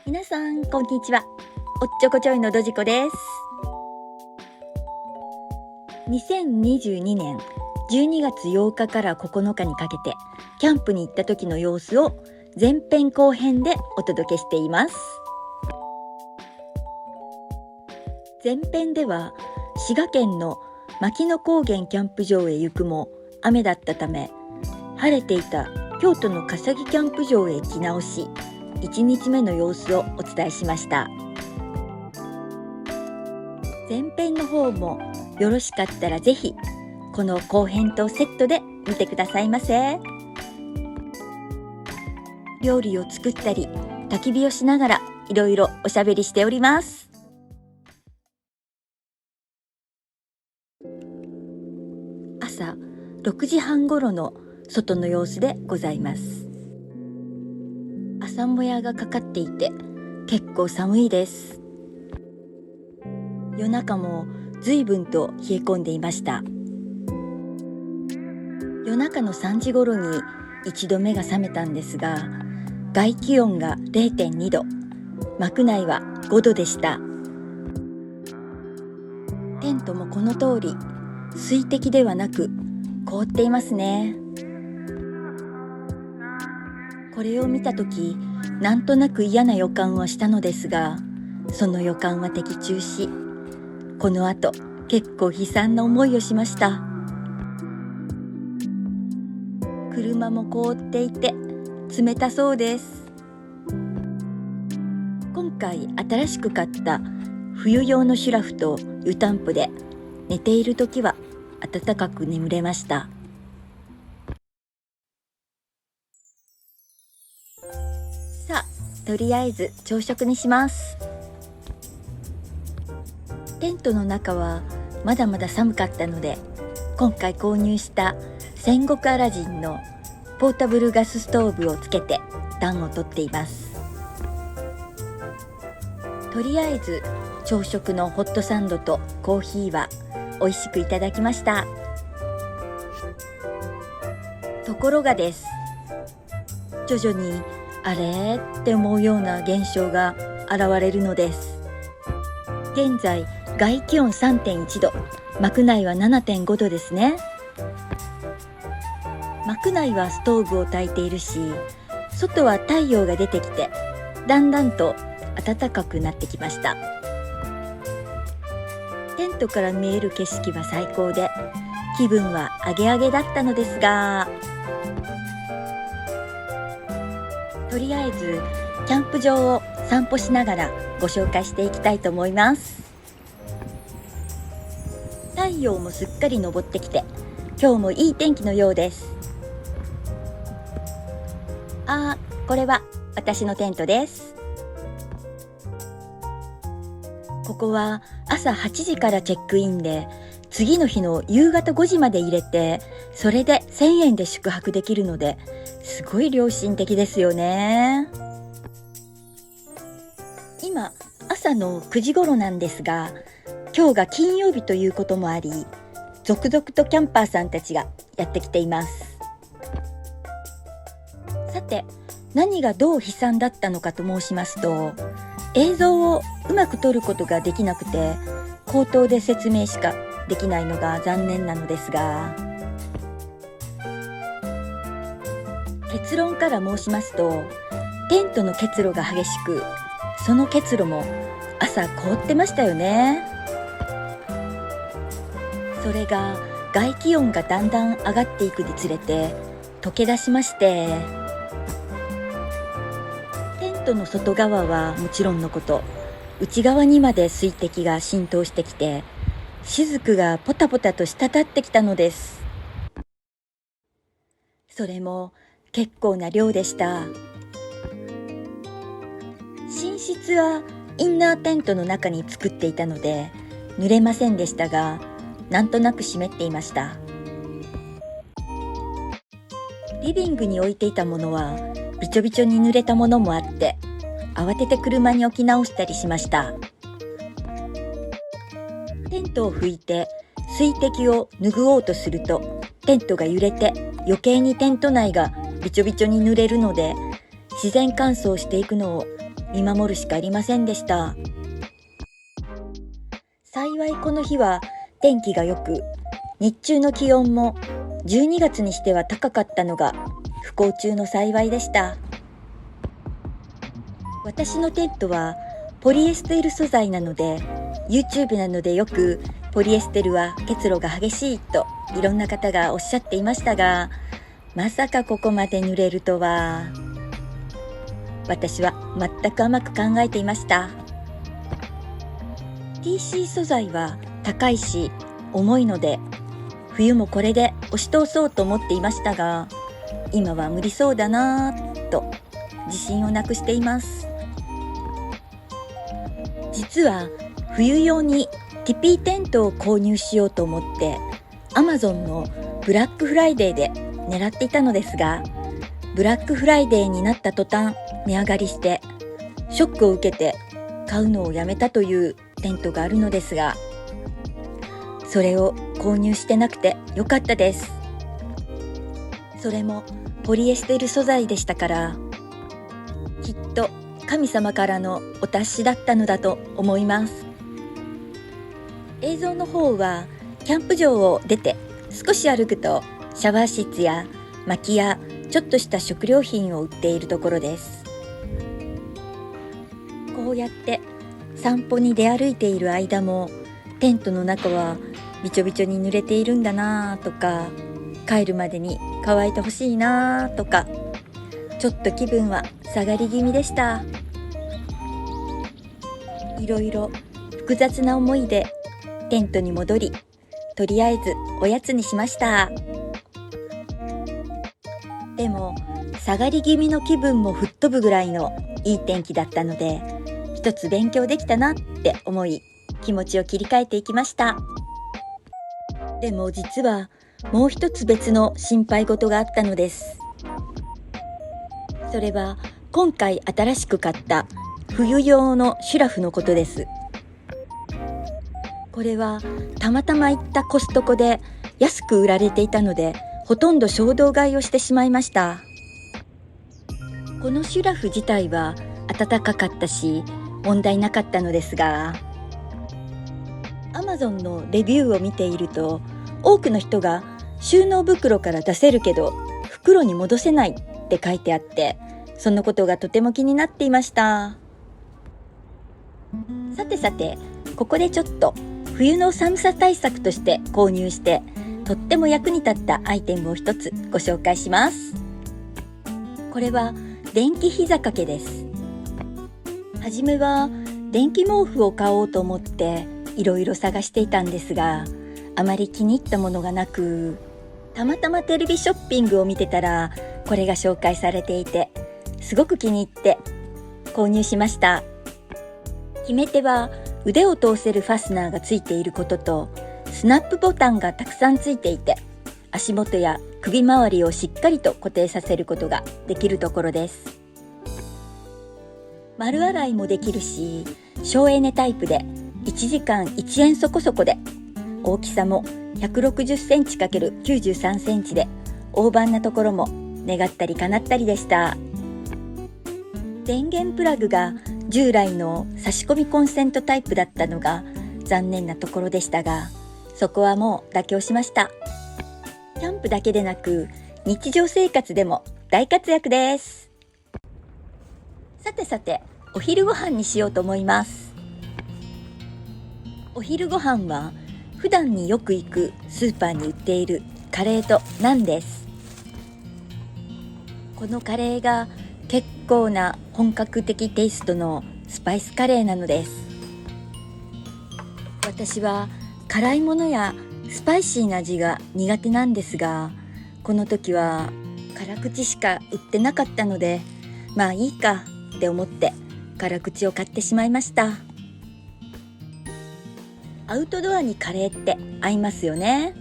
皆さんこんにちは。おっちょこちょいのどじこです。2022年12月8日から9日にかけてキャンプに行った時の様子を前編後編でお届けしています。前編では滋賀県の牧野高原キャンプ場へ行くも雨だったため、晴れていた京都の笠木キャンプ場へ行き直し、1日目の様子をお伝えしました。前編の方もよろしかったらぜひこの後編とセットで見てくださいませ。料理を作ったり焚き火をしながらいろいろおしゃべりしております。朝6時半頃の外の様子でございます。朝もやがかかっていて結構寒いです。夜中も随分と冷え込んでいました。夜中の3時頃に一度目が覚めたんですが、外気温が 0.2 度、幕内は5度でした。テントもこの通り水滴ではなく凍っていますね。これを見たとき、なんとなく嫌な予感はしたのですが、その予感は的中し、この後結構悲惨な思いをしました。車も凍っていて冷たそうです。今回新しく買った冬用のシュラフと湯たんぽで寝ているときは暖かく眠れました。さあ、とりあえず朝食にします。テントの中はまだまだ寒かったので、今回購入した戦国アラジンのポータブルガスストーブをつけて暖をとっています。とりあえず朝食のホットサンドとコーヒーは美味しくいただきました。ところがです、徐々にあれって思うような現象が現れるのです。現在外気温 3.1 度、幕内は 7.5 度ですね。幕内はストーブを焚いているし、外は太陽が出てきてだんだんと暖かくなってきました。テントから見える景色は最高で、気分はアゲアゲだったのですが、とりあえずキャンプ場を散歩しながらご紹介していきたいと思います。太陽もすっかり昇ってきて、今日もいい天気のようです。これは私のテントです。ここは朝8時からチェックインで、次の日の夕方5時まで入れて、それで1000円で宿泊できるので、すごい良心的ですよね。今朝の9時頃なんですが、今日が金曜日ということもあり、続々とキャンパーさんたちがやってきています。さて、何がどう悲惨だったのかと申しますと、映像をうまく撮ることができなくて、口頭で説明しかできないのが残念なのですが、結論から申しますと、テントの結露が激しく、その結露も朝凍ってましたよね。それが外気温がだんだん上がっていくにつれて溶け出しまして、テントの外側はもちろんのこと、内側にまで水滴が浸透してきて、雫がポタポタと滴ってきたのです。それも結構な量でした。寝室はインナーテントの中に作っていたので濡れませんでしたが、なんとなく湿っていました。リビングに置いていたものはびちょびちょに濡れたものもあって、慌てて車に置き直したりしました。テントを拭いて水滴を拭おうとすると、テントが揺れて余計にテント内がびちょびちょに濡れるので、自然乾燥していくのを見守るしかありませんでした。幸いこの日は天気が良く、日中の気温も12月にしては高かったのが不幸中の幸いでした。私のテントはポリエステル素材なので、 YouTube なのでよくポリエステルは結露が激しいといろんな方がおっしゃっていましたが、まさかここまで濡れるとは。私は全く甘く考えていました。 TC 素材は高いし重いので、冬もこれで押し通そうと思っていましたが、今は無理そうだなぁと自信をなくしています。実は冬用にティピーテントを購入しようと思って Amazon のブラックフライデーで狙っていたのですが、ブラックフライデーになった途端値上がりしてショックを受けて買うのをやめたというテントがあるのですが、それを購入してなくてよかったです。それもポリエステル素材でしたから、きっと神様からのお達しだったのだと思います。映像の方はキャンプ場を出て少し歩くとシャワー室や薪やちょっとした食料品を売っているところです。こうやって散歩に出歩いている間も、テントの中はびちょびちょに濡れているんだなとか、帰るまでに乾いてほしいなとか、ちょっと気分は下がり気味でした。いろいろ複雑な思いでテントに戻り、とりあえずおやつにしました。でも下がり気味の気分も吹っ飛ぶぐらいのいい天気だったので、一つ勉強できたなって思い、気持ちを切り替えていきました。でも実はもう一つ別の心配事があったのです。それは今回新しく買った冬用のシュラフのことです。これはたまたま行ったコストコで安く売られていたので、ほとんど衝動買いをしてしまいました。このシュラフ自体は暖かかったし問題なかったのですが、 Amazon のレビューを見ていると、多くの人が収納袋から出せるけど袋に戻せないって書いてあって、そのことがとても気になっていました。さてさて、ここでちょっと冬の寒さ対策として購入してとっても役に立ったアイテムを一つご紹介します。これは電気膝掛けです。はじめは電気毛布を買おうと思っていろいろ探していたんですが、あまり気に入ったものがなく、たまたまテレビショッピングを見てたらこれが紹介されていて、すごく気に入って購入しました。決め手は腕を通せるファスナーがついていることと、スナップボタンがたくさんついていて、足元や首周りをしっかりと固定させることができるところです。丸洗いもできるし、省エネタイプで1時間1円そこそこで、大きさも160センチ ×93 センチで、大判なところも願ったり叶ったりでした。電源プラグが従来の差し込みコンセントタイプだったのが残念なところでしたが、そこはもう妥協しました。キャンプだけでなく日常生活でも大活躍です。さてさて、お昼ご飯にしようと思います。お昼ご飯は普段によく行くスーパーに売っているカレーとナンです。このカレーが結構な本格的テイストのスパイスカレーなのです。私は辛いものやスパイシーな味が苦手なんですが、この時は辛口しか売ってなかったので、まあいいかって思って辛口を買ってしまいました。アウトドアにカレーって合いますよね。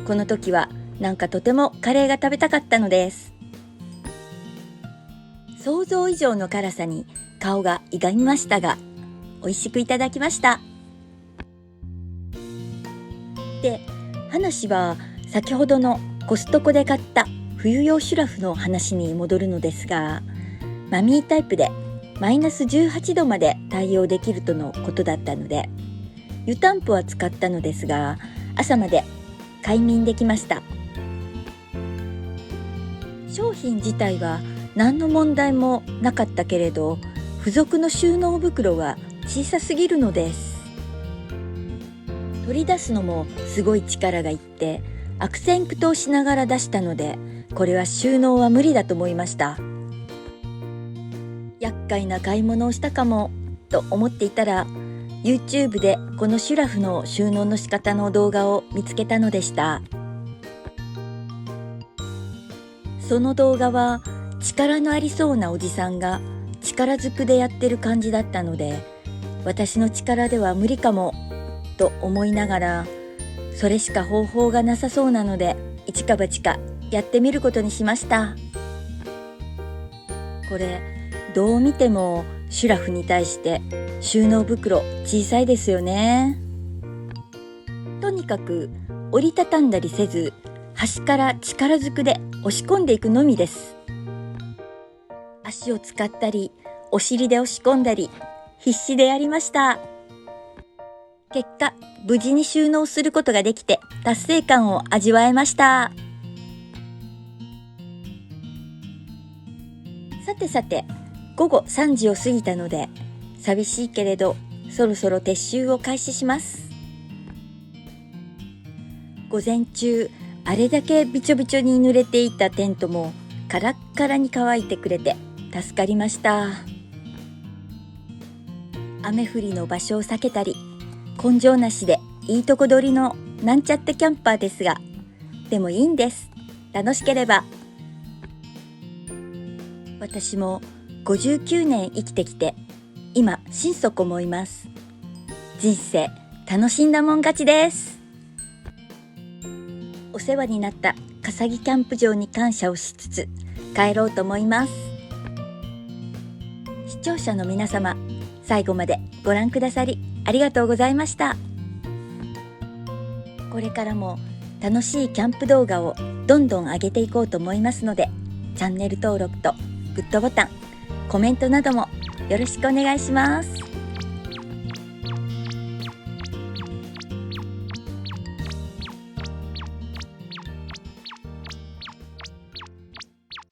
この時はなんかとてもカレーが食べたかったのです。想像以上の辛さに顔がいがみましたが、美味しくいただきました。で、話は先ほどのコストコで買った冬用シュラフの話に戻るのですが、マミータイプでマイナス18度まで対応できるとのことだったので、湯たんぽは使ったのですが、朝まで快眠できました。商品自体は何の問題もなかったけれど、付属の収納袋が小さすぎるのです。取り出すのもすごい力がいって、悪戦苦闘しながら出したので、これは収納は無理だと思いました。厄介な買い物をしたかもと思っていたら、YouTube でこのシュラフの収納の仕方の動画を見つけたのでした。その動画は力のありそうなおじさんが力ずくでやってる感じだったので、私の力では無理かもと思いながら、それしか方法がなさそうなので一か八かやってみることにしました。これどう見てもシュラフに対して収納袋小さいですよね。とにかく折りたたんだりせず、端から力ずくで押し込んでいくのみです。足を使ったりお尻で押し込んだり必死でやりました。結果無事に収納することができて達成感を味わえました。さて午後3時を過ぎたので、寂しいけれどそろそろ撤収を開始します。午前中あれだけびちょびちょに濡れていたテントもカラッカラに乾いてくれて助かりました。雨降りの場所を避けたり、根性なしでいいとこ取りのなんちゃってキャンパーですが、でもいいんです。楽しければ。私も59年生きてきて今心底思います。人生楽しんだもん勝ちです。お世話になった笠木キャンプ場に感謝をしつつ帰ろうと思います。視聴者の皆様、最後までご覧くださりありがとうございました。これからも楽しいキャンプ動画をどんどん上げていこうと思いますので、チャンネル登録とグッドボタン、コメントなどもよろしくお願いします。